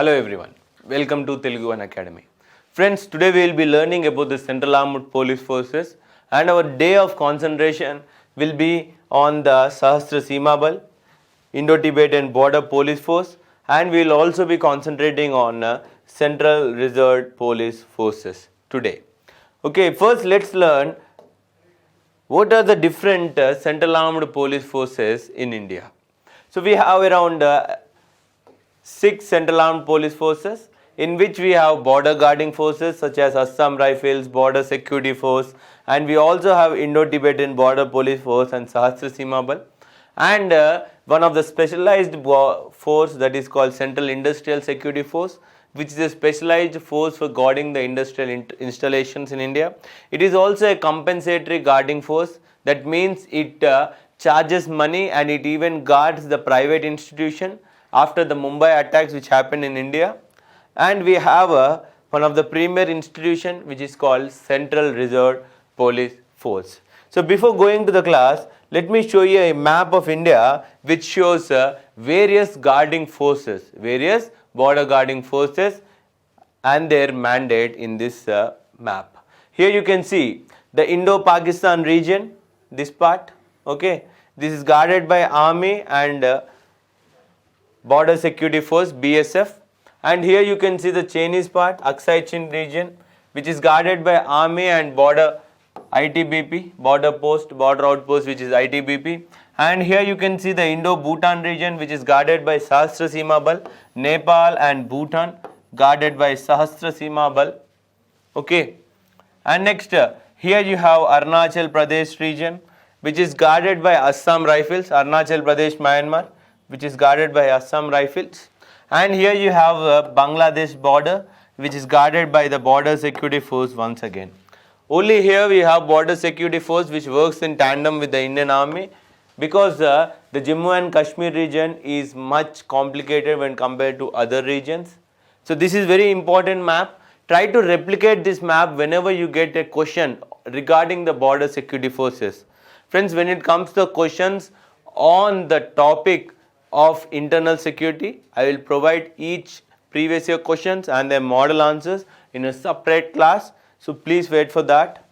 Hello everyone, welcome to Telugu One Academy. Friends, today we will be learning about the Central Armed Police Forces and our day of concentration will be on the Sashastra Seema Bal, Indo-Tibetan Border Police Force, and we will also be concentrating on Central Reserve Police Forces today. Okay, first let's learn what are the different Central Armed Police Forces in India. So we have around 6 Central Armed Police Forces, in which we have border guarding forces such as Assam Rifles, Border Security Force, and we also have Indo-Tibetan Border Police Force and Sashastra Seema Bal. And one of the specialized force that is called Central Industrial Security Force, which is a specialized force for guarding the industrial installations in India. It is also a compensatory guarding force. That means it charges money and it even guards the private institution after the Mumbai attacks which happened in India. And we have one of the premier institution which is called Central Reserve Police Force. So before going to the class, let me show you a map of India which shows various guarding forces, various border guarding forces and their mandate in this map. Here you can see the Indo-Pakistan region, this part, okay. This is guarded by Army and Border Security Force, BSF. And here you can see the Chinese part, Aksai Chin region, which is guarded by Army and Border ITBP, Border Post, Border Outpost, which is ITBP. And here you can see the Indo-Bhutan region, which is guarded by Sashastra Seema Bal, Nepal and Bhutan, guarded by Sashastra Seema Bal. Okay. And next, here you have Arunachal Pradesh region, which is guarded by Assam Rifles, Arunachal Pradesh, Myanmar, which is guarded by Assam Rifles. And here you have Bangladesh border, which is guarded by the Border Security Force once again. Only here we have Border Security Force which works in tandem with the Indian Army, because the Jammu and Kashmir region is much complicated when compared to other regions. So this is very important map. Try to replicate this map whenever you get a question regarding the Border Security Forces. Friends, when it comes to questions on the topic of internal security, I will provide each previous year questions and their model answers in a separate class. So please wait for that.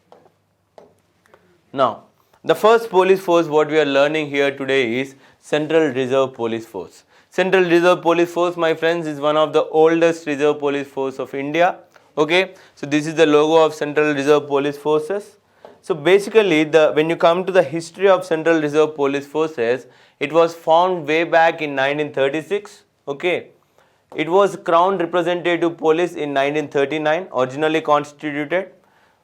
Now, the first police force what we are learning here today is Central Reserve Police Force. Central Reserve Police Force, my friends, is one of the oldest reserve police force of India. Okay, so this is the logo of Central Reserve Police Forces. So basically, when you come to the history of Central Reserve Police Forces, it was formed way back in 1936. Okay, it was Crown Representative Police in 1939, originally constituted.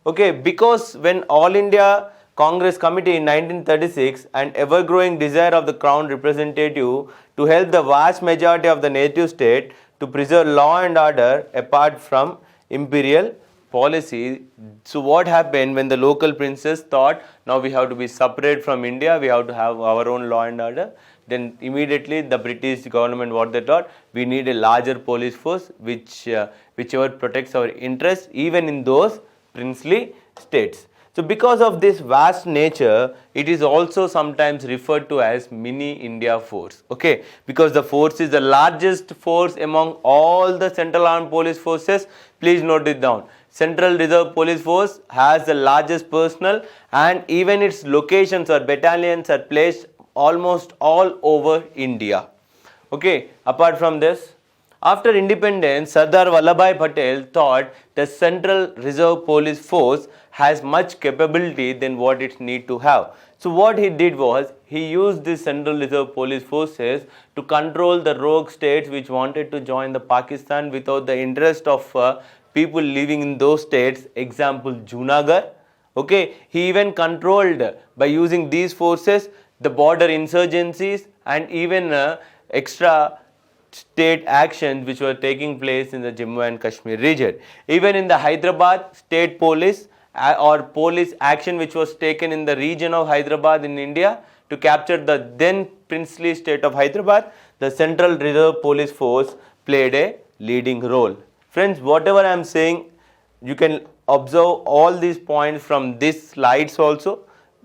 Okay, because when All India Congress Committee in 1936 and ever-growing desire of the Crown Representative to help the vast majority of the native state to preserve law and order apart from imperial policy. So what happened when the local princes thought now we have to be separate from India, we have to have our own law and order, then immediately the British government what they thought, we need a larger police force whichever protects our interests even in those princely states. So because of this vast nature, it is also sometimes referred to as mini India force. Okay, because the force is the largest force among all the Central Armed Police Forces. Please note it down. Central Reserve Police Force has the largest personnel and even its locations or battalions are placed almost all over India. Okay, apart from this, after independence, Sardar Vallabhbhai Patel thought the Central Reserve Police Force has much capability than what it need to have. So what he did was, he used the Central Reserve Police Forces to control the rogue states which wanted to join the Pakistan without the interest of people living in those states, example Junagadh. Okay, he even controlled by using these forces the border insurgencies and even extra state actions which were taking place in the Jammu and Kashmir region. Even in the Hyderabad state police or police action which was taken in the region of Hyderabad in India to capture the then princely state of Hyderabad, the Central Reserve Police Force played a leading role. Friends, whatever I am saying, you can observe all these points from these slides also.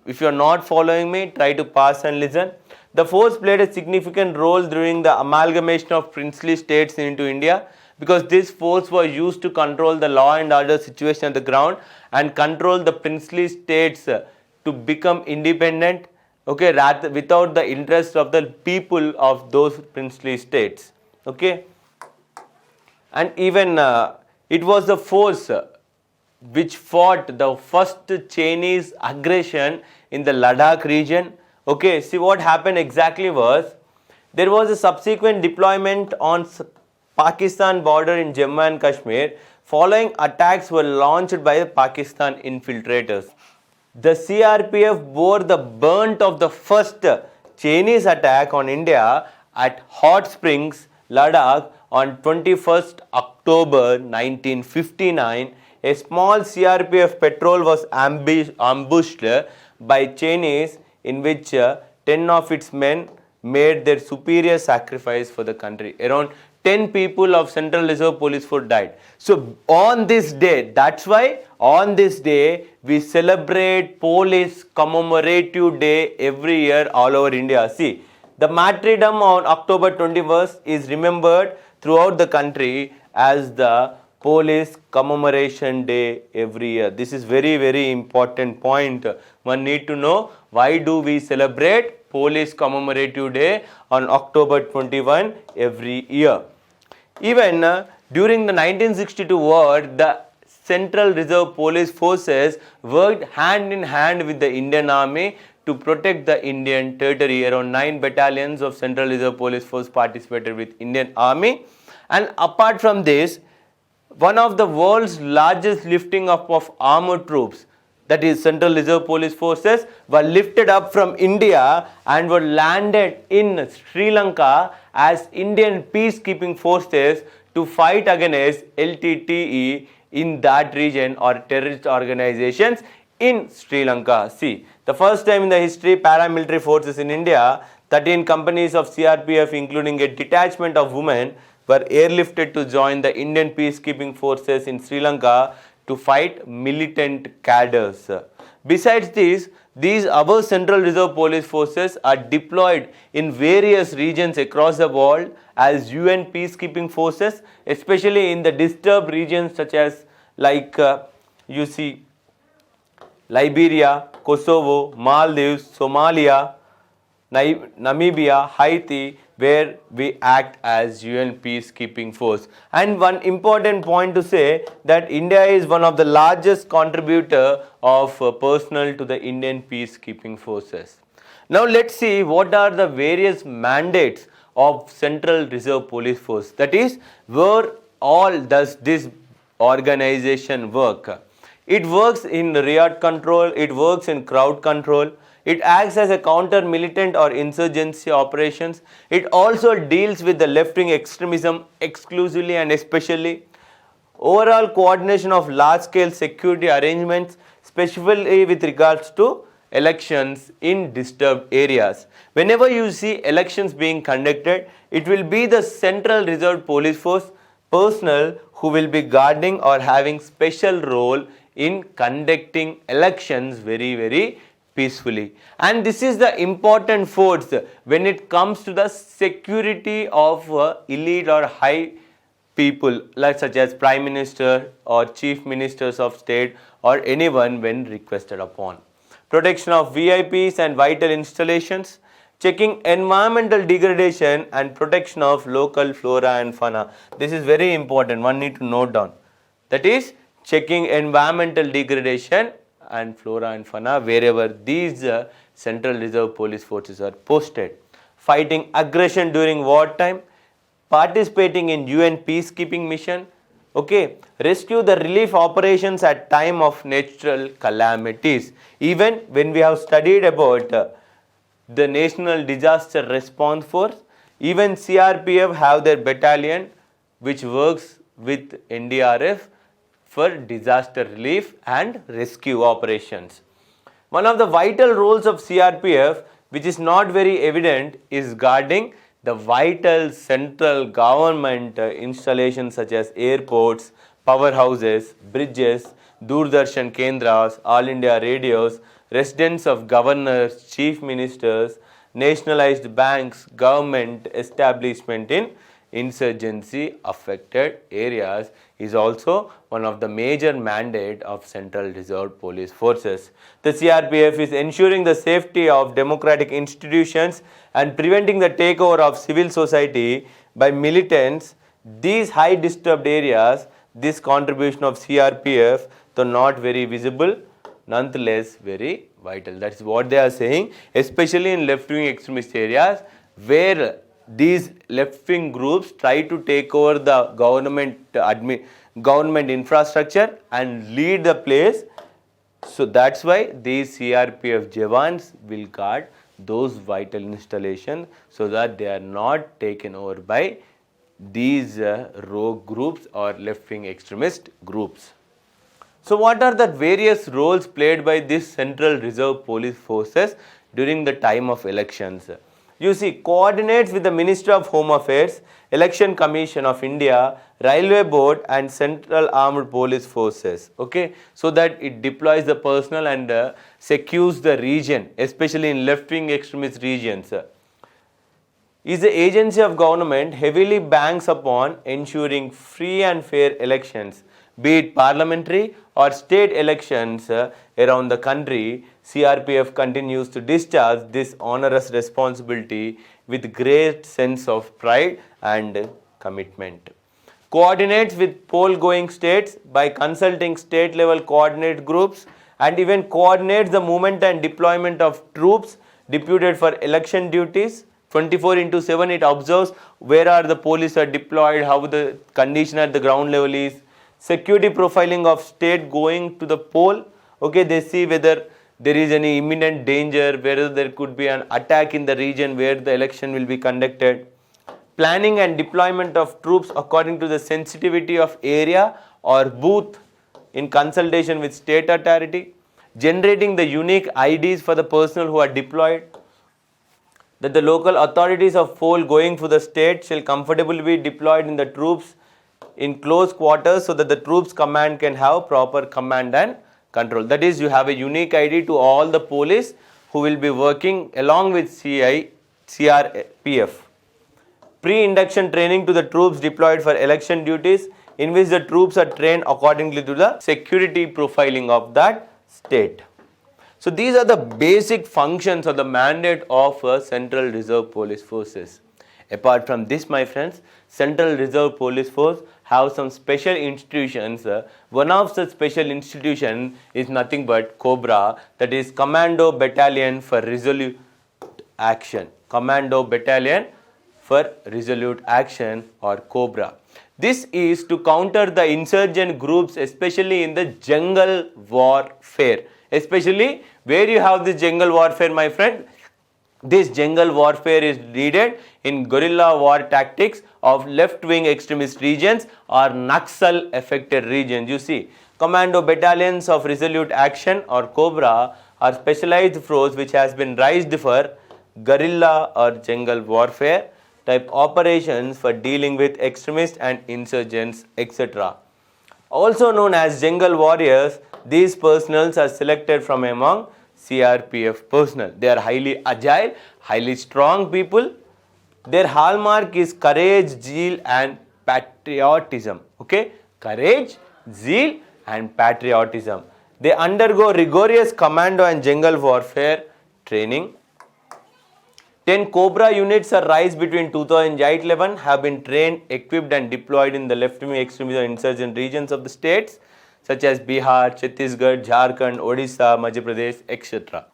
If you are not following me, try to pause and listen. The force played a significant role during the amalgamation of princely states into India because this force was used to control the law and order situation on the ground and control the princely states to become independent, okay, rather without the interest of the people of those princely states, okay. And even it was the force which fought the first Chinese aggression in the Ladakh region. Okay, see what happened exactly was, there was a subsequent deployment on Pakistan border in Jammu and Kashmir. Following attacks were launched by the Pakistan infiltrators. The CRPF bore the brunt of the first Chinese attack on India at Hot Springs, Ladakh on 21st October 1959. A small CRPF patrol was ambushed by Chinese, in which 10 of its men made their superior sacrifice for the country. Around 10 people of Central Reserve Police Force died. So on this day, that's why on this day we celebrate Police Commemorative Day every year all over India. See, the martyrdom on October 21st is remembered throughout the country as the Police Commemoration Day every year. This is very important point. One need to know, why do we celebrate Police Commemorative Day on October 21 every year. Even during the 1962 war, the Central Reserve Police Forces worked hand in hand with the Indian Army to protect the Indian territory. Around 9 battalions of Central Reserve Police Force participated with Indian Army. And apart from this, one of the world's largest lifting up of armored troops, that is Central Reserve Police Forces, were lifted up from India and were landed in Sri Lanka as Indian peacekeeping forces to fight against LTTE in that region, or terrorist organizations in Sri Lanka. See, the first time in the history, paramilitary forces in India, 13 companies of CRPF including a detachment of women were airlifted to join the Indian peacekeeping forces in Sri Lanka to fight militant cadres. Besides this, these our Central Reserve Police Forces are deployed in various regions across the world as UN peacekeeping forces, especially in the disturbed regions such as you see Liberia, Kosovo, Maldives, Somalia, Namibia, Haiti, where we act as UN peacekeeping force. And one important point to say that India is one of the largest contributor of personnel to the Indian peacekeeping forces. Now let's see what are the various mandates of Central Reserve Police Force. That is, where all does this organization work? It works in riot control, it works in crowd control, it acts as a counter-militant or insurgency operations. It also deals with the left-wing extremism exclusively and especially. Overall coordination of large-scale security arrangements, especially with regards to elections in disturbed areas. Whenever you see elections being conducted, it will be the Central Reserve Police Force personnel who will be guarding or having special role in conducting elections very peacefully. And this is the important force when it comes to the security of elite or high people, like such as Prime Minister or Chief Ministers of State or anyone when requested upon. Protection of VIPs and vital installations, checking environmental degradation and protection of local flora and fauna. This is very important, one need to note down. That is, checking environmental degradation and flora and fauna wherever these Central Reserve Police Forces are posted. Fighting aggression during wartime, participating in UN peacekeeping mission, okay, rescue the relief operations at time of natural calamities. Even when we have studied about the National Disaster Response Force, even CRPF have their battalion which works with NDRF for disaster relief and rescue operations. One of the vital roles of CRPF, which is not very evident, is guarding the vital central government installations such as airports, powerhouses, bridges, Doordarshan Kendras, All India radios, residence of governors, chief ministers, nationalized banks, government establishment in insurgency affected areas is also one of the major mandate of Central Reserve Police Forces. The CRPF is ensuring the safety of democratic institutions and preventing the takeover of civil society by militants. These high disturbed areas, this contribution of CRPF, though not very visible, nonetheless very vital. That is what they are saying, especially in left-wing extremist areas where these left-wing groups try to take over the government infrastructure and lead the place. So that's why these CRPF Jawans will guard those vital installations so that they are not taken over by these rogue groups or left-wing extremist groups. So what are the various roles played by these Central Reserve Police Forces during the time of elections? You see, coordinates with the Ministry of Home Affairs, Election Commission of India, Railway Board and Central Armed Police Forces, okay, so that it deploys the personnel and secures the region, especially in left-wing extremist regions. Is the agency of government heavily banks upon ensuring free and fair elections, be it parliamentary or state elections around the country. CRPF continues to discharge this onerous responsibility with great sense of pride and commitment. Coordinates with poll-going states by consulting state-level coordinate groups and even coordinates the movement and deployment of troops deputed for election duties. 24/7 it observes where are the police are deployed, how the condition at the ground level is. Security profiling of state going to the poll, okay, they see whether there is any imminent danger, whether there could be an attack in the region where the election will be conducted. Planning and deployment of troops according to the sensitivity of area or booth in consultation with state authority. Generating the unique IDs for the personnel who are deployed. That the local authorities of poll going to the state shall comfortably be deployed in the troops in close quarters so that the troops command can have proper command and control. That is, you have a unique ID to all the police who will be working along with CRPF. Pre-induction training to the troops deployed for election duties, in which the troops are trained accordingly to the security profiling of that state. So these are the basic functions or the mandate of Central Reserve Police Forces. Apart from this, my friends, Central Reserve Police Force have some special institutions. One of such special institution is nothing but Cobra, that is Commando Battalion for Resolute Action. Commando Battalion for Resolute Action, or Cobra. This is to counter the insurgent groups, especially in the jungle warfare. Especially where you have this jungle warfare, my friend. This jungle warfare is needed in guerrilla war tactics of left-wing extremist regions or Naxal affected regions. You see, Commando Battalions of Resolute Action or Cobra are specialized force which has been raised for guerrilla or jungle warfare type operations for dealing with extremists and insurgents, etc. Also known as jungle warriors, these personnel are selected from among CRPF personnel. They are highly agile, highly strong people. Their hallmark is courage, zeal and patriotism. Okay, courage, zeal and patriotism. They undergo rigorous commando and jungle warfare training. 10 Cobra units are raised between 2008-11 have been trained, equipped and deployed in the left-wing extremist and insurgent regions of the states such as Bihar, Chhattisgarh, Jharkhand, Odisha, Madhya Pradesh, etc.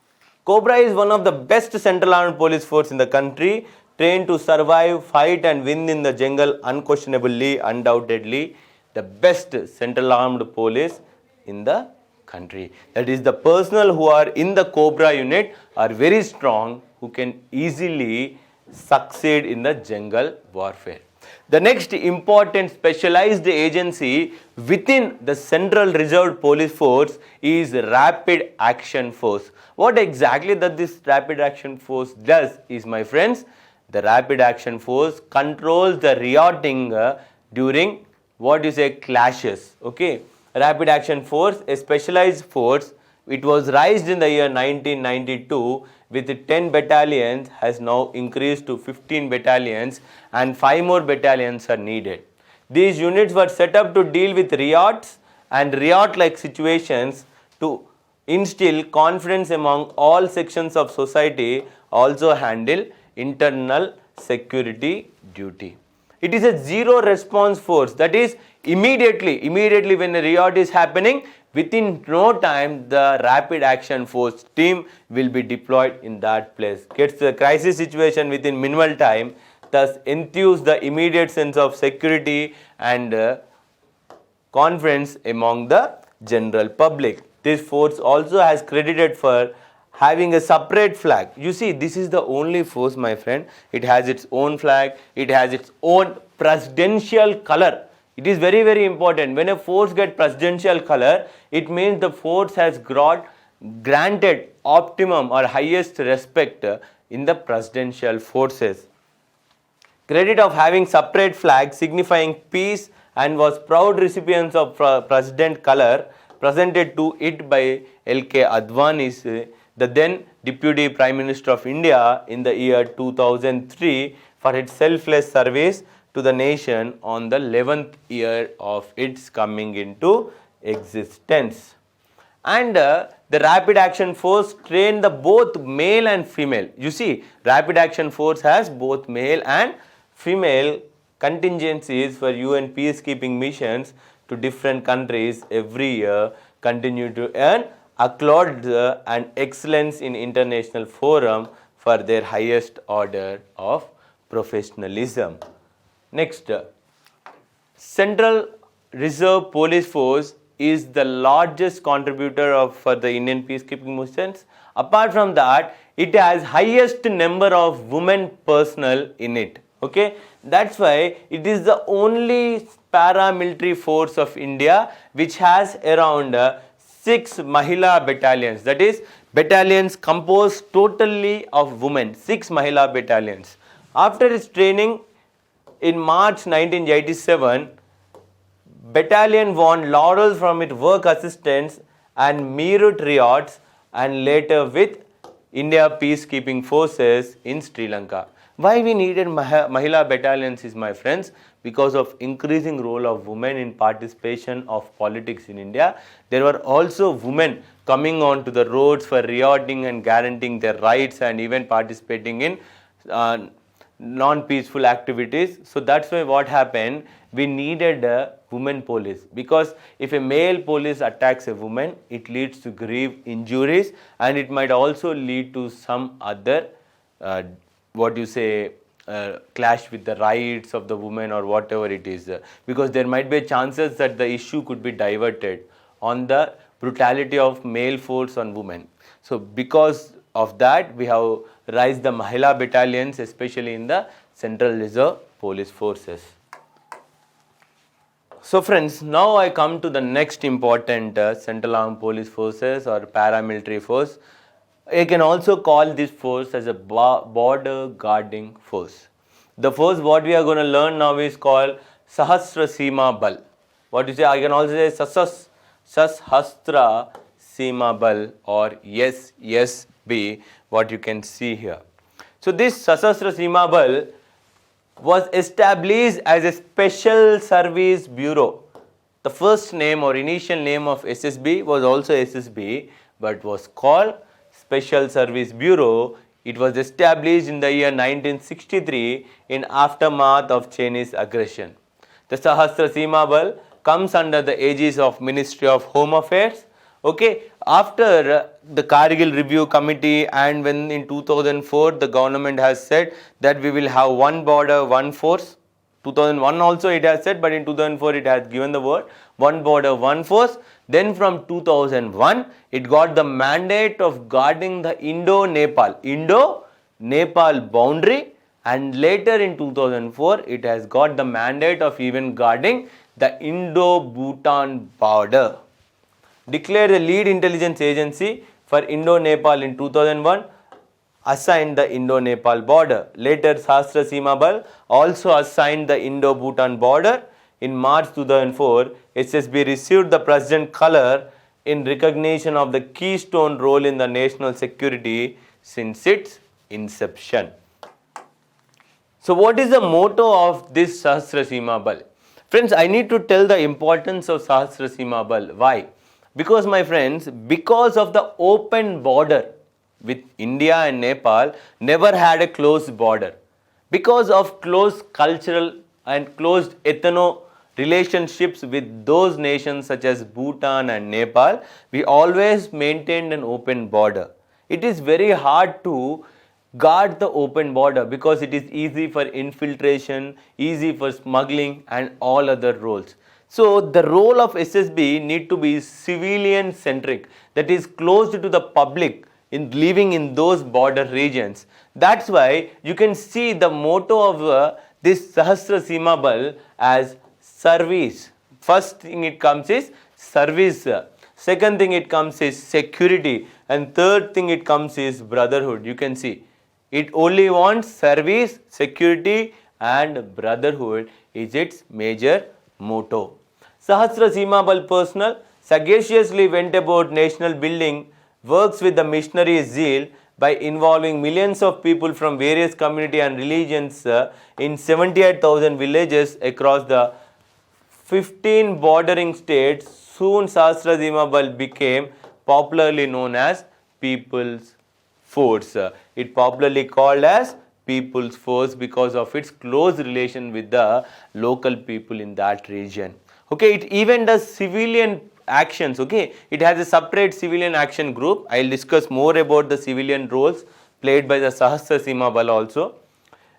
Cobra is one of the best central armed police force in the country, trained to survive, fight and win in the jungle unquestionably, undoubtedly the best central armed police in the country. That is, the personnel who are in the Cobra unit are very strong, who can easily succeed in the jungle warfare. The next important specialized agency within the Central Reserve Police Force is Rapid Action Force. What exactly that this Rapid Action Force does is, my friends, the Rapid Action Force controls the rioting during what you say clashes. Okay, Rapid Action Force, a specialized force it was raised in the year 1992 with 10 battalions, has now increased to 15 battalions, and 5 more battalions are needed. These units were set up to deal with riots and riot-like situations to instill confidence among all sections of society, also handle internal security duty. It is a zero response force, that is immediately when a riot is happening, within no time the rapid action force team will be deployed in that place, gets the crisis situation within minimal time, thus enthuse the immediate sense of security and confidence among the general public. This force also has credited for having a separate flag. You see, this is the only force, my friend. It has its own flag. It has its own presidential color. It is very, very important. When a force gets presidential color, it means the force has granted optimum or highest respect in the presidential forces. Credit of having separate flag signifying peace and was proud recipients of president color presented to it by L.K. Advani, the then Deputy Prime Minister of India, in the year 2003 for its selfless service to the nation on the 11th year of its coming into existence. And the Rapid Action Force trained the both male and female. You see, Rapid Action Force has both male and female contingencies for UN peacekeeping missions to different countries every year, continue to earn accolades and excellence in international forum for their highest order of professionalism. Next, Central Reserve Police Force is the largest contributor for the Indian peacekeeping missions. Apart from that, it has highest number of women personnel in it. Okay, that's why it is the only paramilitary force of India which has around 6 Mahila battalions, that is battalions composed totally of women, 6 Mahila battalions. After its training in March 1987, battalion won laurels from its work assistance and Meerut riots and later with India peacekeeping forces in Sri Lanka. Why we needed Mahila battalions is, my friends, because of increasing role of women in participation of politics in India. There were also women coming on to the roads for rioting and guaranteeing their rights and even participating in non-peaceful activities. So that's why what happened, we needed a women police, because if a male police attacks a woman, it leads to grave injuries and it might also lead to some other clash with the rights of the woman or whatever it is, because there might be chances that the issue could be diverted on the brutality of male force on women. So because of that, we have raised the Mahila battalions, especially in the Central Reserve Police Forces. So friends, now I come to the next important Central Armed Police Forces or paramilitary force. I can also call this force as a border guarding force. The force what we are going to learn now is called Sashastra Seema Bal. What you say? I can also say Sashastra Seema Bal or SSB, what you can see here. So this Sashastra Seema Bal was established as a special service bureau. The first name or initial name of SSB was also SSB, but was called Special Service Bureau. It was established in the year 1963 in aftermath of Chinese aggression. The Sashastra Seema Bal comes under the aegis of Ministry of Home Affairs. Okay, after the Kargil Review Committee and when in 2004 the government has said that we will have one border, one force. 2001 also it has said, but in 2004 it has given the word one border, one force. Then from 2001 it got the mandate of guarding the Indo-Nepal boundary, and later in 2004 it has got the mandate of even guarding the Indo-Bhutan border. Declared the lead intelligence agency for Indo-Nepal in 2001, assigned the Indo-Nepal border. Later, Sashastra Seema Bal also assigned the Indo-Bhutan border. In March 2004, SSB received the President color in recognition of the keystone role in the national security since its inception. So what is the motto of this Sashastra Seema Bal? Friends, I need to tell the importance of Sashastra Seema Bal. Why? Because my friends, because of the open border with India and Nepal never had a closed border. Because of close cultural and closed ethno relationships with those nations such as Bhutan and Nepal, we always maintained an open border. It is very hard to guard the open border because it is easy for infiltration, easy for smuggling and all other roles. So the role of SSB need to be civilian centric, that is closed to the public in living in those border regions. That's why you can see the motto of this Sashastra Seema Bal as service. First thing it comes is service. Second thing it comes is security. And third thing it comes is brotherhood. You can see it only wants service, security and brotherhood is its major motto. Sashastra Seema Bal personnel sagaciously went about national building, works with the missionary zeal by involving millions of people from various community and religions in 78,000 villages across the 15 bordering states. Soon Sashastra Seema Bal became popularly known as People's Force. It popularly called as People's Force because of its close relation with the local people in that region. Okay, it even does civilian actions. Okay, it has a separate civilian action group. I will discuss more about the civilian roles played by the Sashastra Seema Bal also.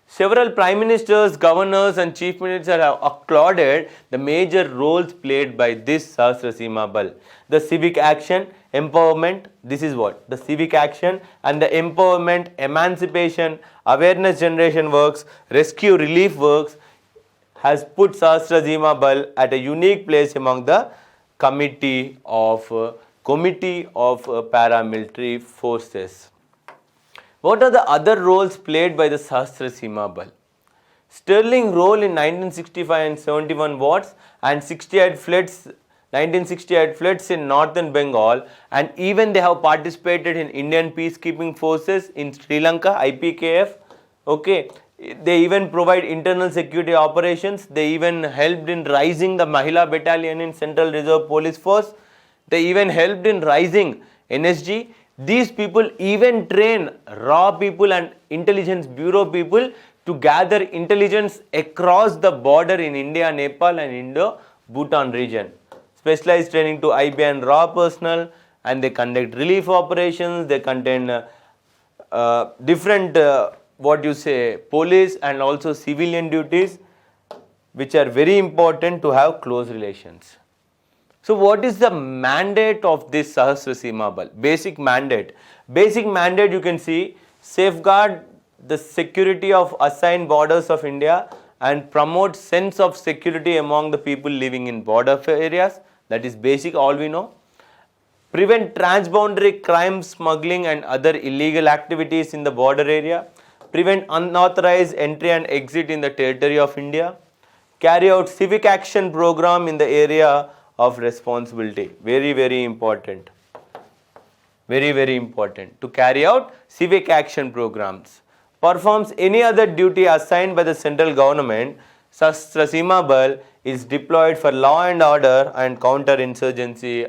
Several prime ministers, governors and chief ministers have applauded the major roles played by this Sashastra Seema Bal. The civic action, empowerment, this is what? The civic action and the empowerment, emancipation, awareness generation works, rescue relief works has put Sashastra Seema Bal at a unique place among the committee of paramilitary forces. What are the other roles played by the Sashastra Seema Bal? Sterling role in 1965 and 71 watts and 1968 floods in northern Bengal, and even they have participated in Indian peacekeeping forces in Sri Lanka, IPKF. Okay, they even provide internal security operations. They even helped in rising the Mahila Battalion in Central Reserve Police Force. They even helped in rising NSG. These people even train raw people and intelligence bureau people to gather intelligence across the border in India, Nepal and Indo, Bhutan region. Specialized training to IB and raw personnel, and they conduct relief operations. They contain different police and also civilian duties, which are very important to have close relations. So what is the mandate of this Sashastra Seema Bal? Basic mandate. Basic mandate you can see, safeguard the security of assigned borders of India and promote sense of security among the people living in border areas. That is basic, all we know. Prevent transboundary crime, smuggling and other illegal activities in the border area. Prevent unauthorized entry and exit in the territory of India. Carry out civic action program in the area of responsibility. Very, very important. Very, very important to carry out civic action programs. Performs any other duty assigned by the central government. Sashastra Seema Bal is deployed for law and order and counter-insurgency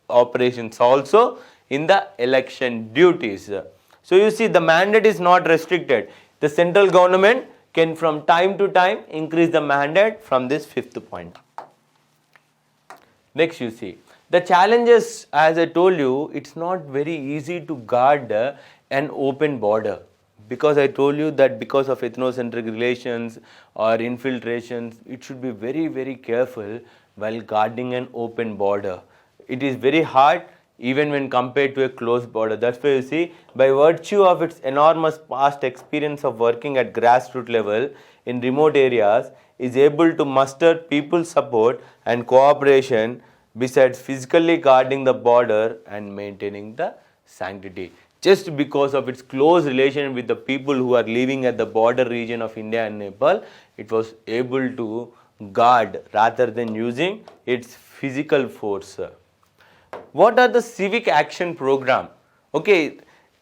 operations also in the election duties. So you see the mandate is not restricted. The central government can from time to time increase the mandate from this fifth point. Next you see, the challenges, as I told you, it's not very easy to guard an open border, because I told you that because of ethnocentric relations or infiltrations, it should be very, very careful while guarding an open border. It is very hard even when compared to a closed border. That's why you see, by virtue of its enormous past experience of working at grassroots level in remote areas, is able to muster people's support and cooperation besides physically guarding the border and maintaining the sanctity. Just because of its close relation with the people who are living at the border region of India and Nepal, it was able to guard rather than using its physical force. What are the civic action program? Okay,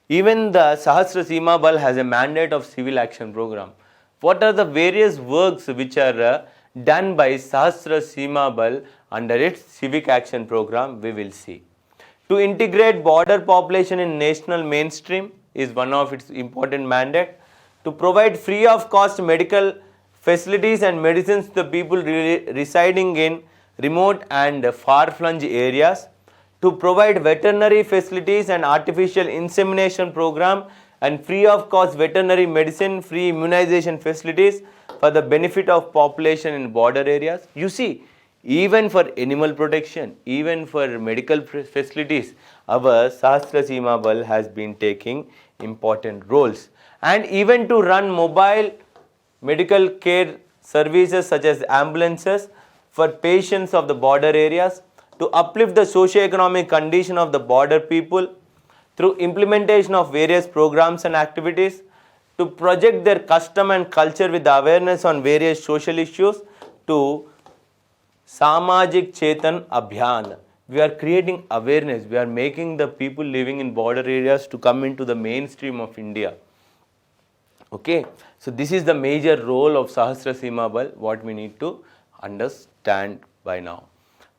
even the Sashastra Seema Bal has a mandate of civil action program. What are the various works which are done by Sashastra Seema Bal under its civic action program? We will see. To integrate border population in national mainstream is one of its important mandate. To provide free of cost medical facilities and medicines to the people residing in remote and far-flung areas. To provide veterinary facilities and artificial insemination program and free of cost veterinary medicine, free immunization facilities for the benefit of population in border areas. You see, even for animal protection, even for medical facilities, our Sashastra Seema Bal has been taking important roles. And even to run mobile medical care services such as ambulances for patients of the border areas, to uplift the socio-economic condition of the border people through implementation of various programs and activities, to project their custom and culture with awareness on various social issues, to Samajik Chetan Abhiyan. We are creating awareness, we are making the people living in border areas to come into the mainstream of India. Okay, so this is the major role of Sashastra Seema Bal, what we need to understand by now.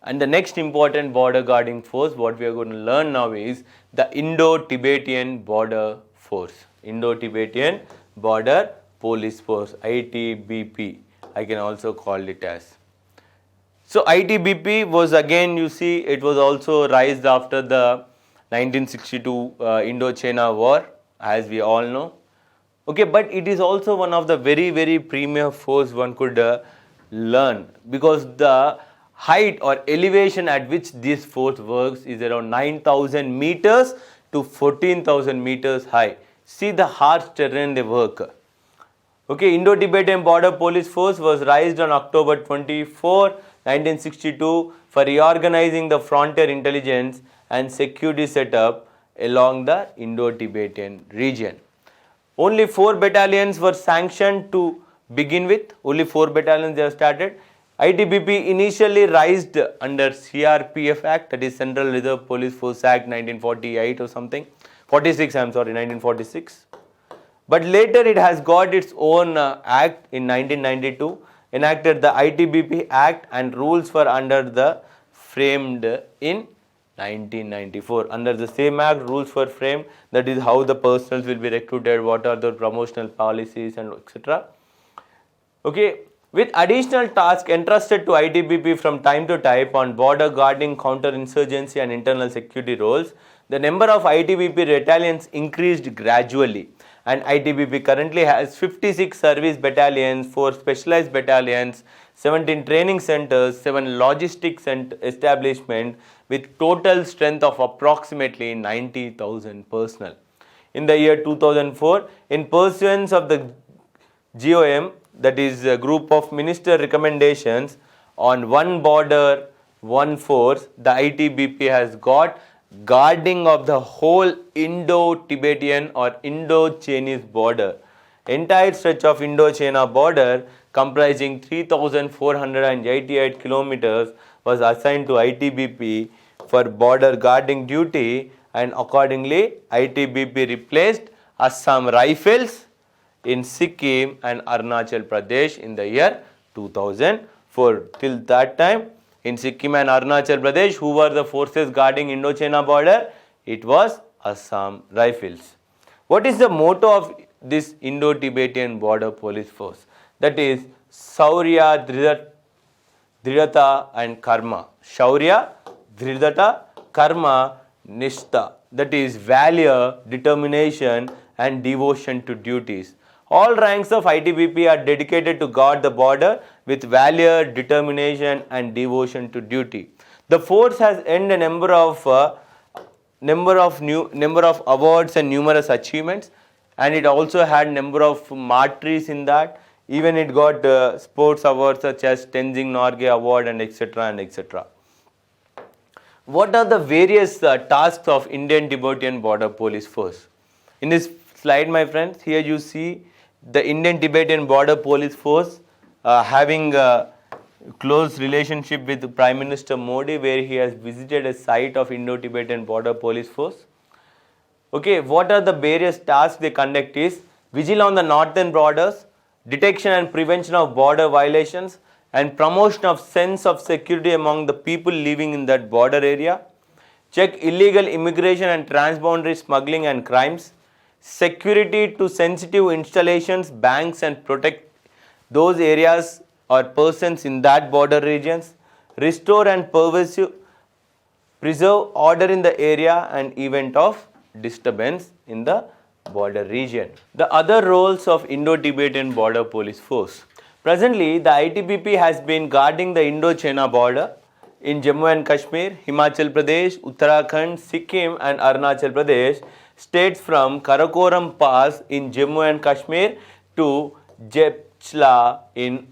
And the next important border guarding force, what we are going to learn now is the Indo-Tibetan Border Force. Indo-Tibetan Border Police Force, ITBP, I can also call it as. So ITBP was, again you see, it was also raised after the 1962 Indo-China War, as we all know. Okay, but it is also one of the very premier force one could learn, because the height or elevation at which this force works is around 9,000 meters to 14,000 meters high. See the harsh terrain they work. Okay, Indo-Tibetan Border Police Force was raised on October 24, 1962 for reorganizing the frontier intelligence and security setup along the Indo-Tibetan region. Only 4 battalions were sanctioned to begin with. Only 4 battalions they have started. ITBP initially raised under CRPF Act, that is Central Reserve Police Force Act 1948 or something. 46, I am sorry, 1946. But later it has got its own act in 1992, enacted the ITBP Act, and rules were under the framed in 1994. Under the same act, rules were framed, that is how the personnel will be recruited, what are the promotional policies and etc. Okay, with additional tasks entrusted to ITBP from time to time on border guarding, counter-insurgency and internal security roles, the number of ITBP battalions increased gradually, and ITBP currently has 56 service battalions, 4 specialized battalions, 17 training centers, 7 logistics establishments with total strength of approximately 90,000 personnel. In the year 2004, in pursuance of the GOM, that is a group of minister recommendations on one border, one force, the ITBP has got guarding of the whole Indo-Tibetan or Indo-Chinese border. Entire stretch of Indo-China border comprising 3,488 kilometers was assigned to ITBP for border guarding duty, and accordingly ITBP replaced Assam Rifles in Sikkim and Arunachal Pradesh in the year 2004. Till that time, in Sikkim and Arunachal Pradesh, who were the forces guarding Indo-China border? It was Assam Rifles. What is the motto of this Indo-Tibetan Border Police Force? That is Shaurya, Dridhata and Karma. Shaurya, Dridhata, Karma, Nishtha. That is valor, determination and devotion to duties. All ranks of ITBP are dedicated to guard the border with valor, determination and devotion to duty. The force has earned a number of awards and numerous achievements, and it also had number of martyrs in that. Even it got sports awards such as Tenzing Norgay Award and etc. and etc. What are the various tasks of Indian Tibetan Border Police Force? In this slide, my friends, here you see the Indian Tibetan Border Police Force having close relationship with Prime Minister Modi, where he has visited a site of Indo-Tibetan Border Police Force. Okay, what are the various tasks they conduct is vigil on the northern borders, detection and prevention of border violations, and promotion of sense of security among the people living in that border area, check illegal immigration and transboundary smuggling and crimes, security to sensitive installations, banks, and protect those areas or persons in that border regions, restore and preserve order in the area and event of disturbance in the border region. The other roles of Indo-Tibetan Border Police Force. Presently, the ITBP has been guarding the Indo-China border in Jammu and Kashmir, Himachal Pradesh, Uttarakhand, Sikkim and Arunachal Pradesh states from Karakoram Pass in Jammu and Kashmir to Jepsla in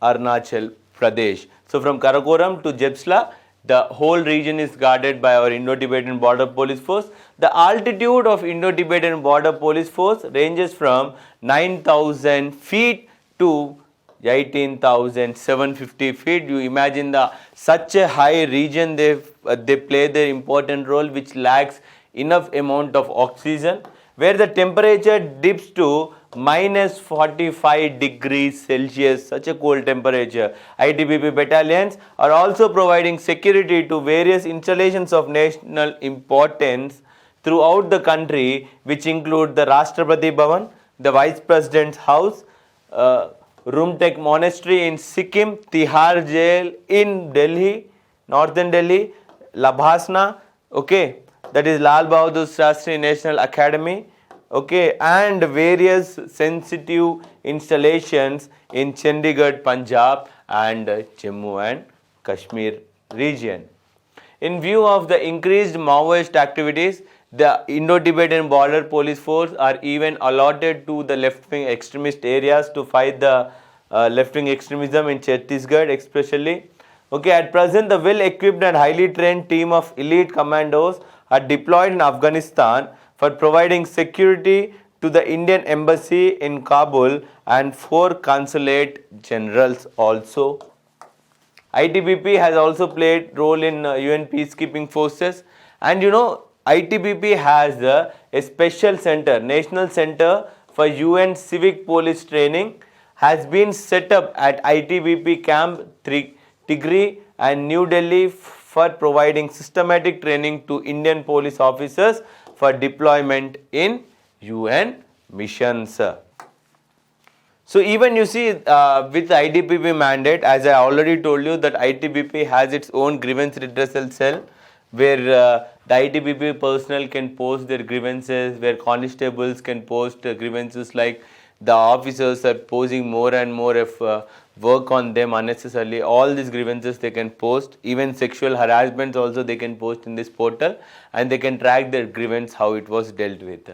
Arunachal Pradesh. So from Karakoram to Jepsla, the whole region is guarded by our Indo-Tibetan Border Police Force. The altitude of Indo-Tibetan Border Police Force ranges from 9,000 feet to 18,750 feet. You imagine such a high region, they play their important role, which lacks enough amount of oxygen, where the temperature dips to minus 45 degrees Celsius, such a cold temperature. ITBP battalions are also providing security to various installations of national importance throughout the country, which include the Rashtrapati Bhavan, the Vice President's House, Rumtek Monastery in Sikkim, Tihar Jail in Delhi, Northern Delhi, Labhasna, okay, that is Lal Bahadur Shastri National Academy, okay, and various sensitive installations in Chandigarh, Punjab and Jammu and Kashmir region. In view of the increased Maoist activities, the Indo-Tibetan Border Police Force are even allotted to the left-wing extremist areas to fight the left-wing extremism in Chhattisgarh especially. Okay, at present the well-equipped and highly trained team of elite commandos are deployed in Afghanistan for providing security to the Indian Embassy in Kabul and 4 consulate generals also. ITBP has also played role in UN peacekeeping forces, and ITBP has a special center, National Center for UN Civic Police Training has been set up at ITBP Camp Tigri and New Delhi for providing systematic training to Indian police officers for deployment in UN missions. So even you see with ITBP mandate, as I already told you that ITBP has its own grievance redressal cell, where the ITBP personnel can post their grievances, where constables can post grievances like the officers are posing more and more of work on them unnecessarily. All these grievances they can post, even sexual harassment also they can post in this portal, and they can track their grievance how it was dealt with.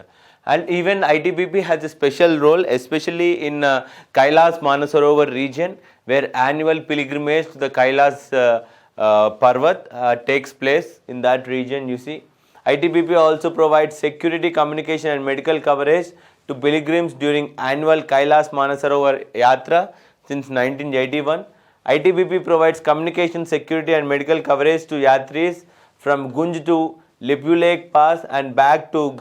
And even ITBP has a special role, especially in Kailas Manasarovar region, where annual pilgrimage to the Kailas Parvat takes place in that region. You see, ITBP also provides security, communication and medical coverage to pilgrims during annual Kailas Manasarovar Yatra since 1981. ITBP provides communication, security and medical coverage to Yatris from Gunj to Lipulek Pass and back to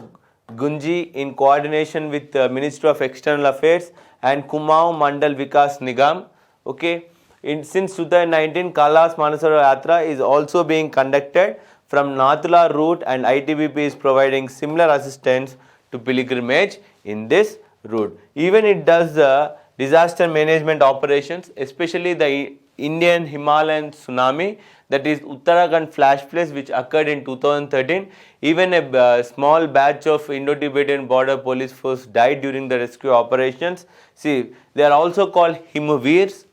Gunji in coordination with the Ministry of External Affairs and Kumaon Mandal Vikas Nigam. Okay. Since 2019, Kailas Manasarovar Yatra is also being conducted from Nathula route, and ITBP is providing similar assistance to pilgrimage in this route. Even it does the disaster management operations, especially the Indian Himalayan tsunami, that is Uttarakhand flash floods which occurred in 2013. Even a small batch of Indo-Tibetan Border Police Force died during the rescue operations. See, they are also called Himveers.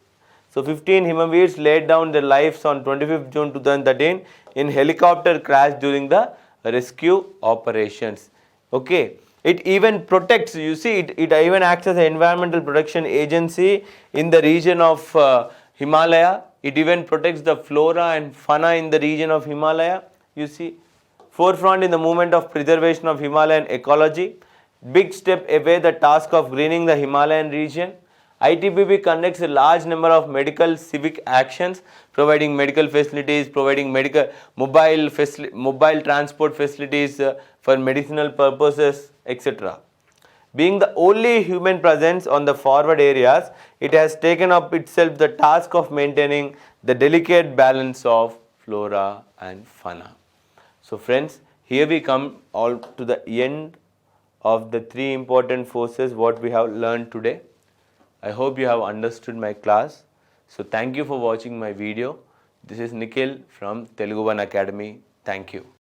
So 15 Himveers laid down their lives on 25th June 2013 in helicopter crash during the rescue operations. Okay. It even protects, you see, it even acts as an environmental protection agency in the region of Himalaya. It even protects the flora and fauna in the region of Himalaya. You see, forefront in the movement of preservation of Himalayan ecology. Big step away the task of greening the Himalayan region. ITBP conducts a large number of medical civic actions, providing medical facilities, providing medical mobile transport facilities for medicinal purposes, etc. Being the only human presence on the forward areas, it has taken up itself the task of maintaining the delicate balance of flora and fauna. So friends, here we come all to the end of the three important forces what we have learned today. I hope you have understood my class. So thank you for watching my video. This is Nikhil from Telugu One Academy. Thank you.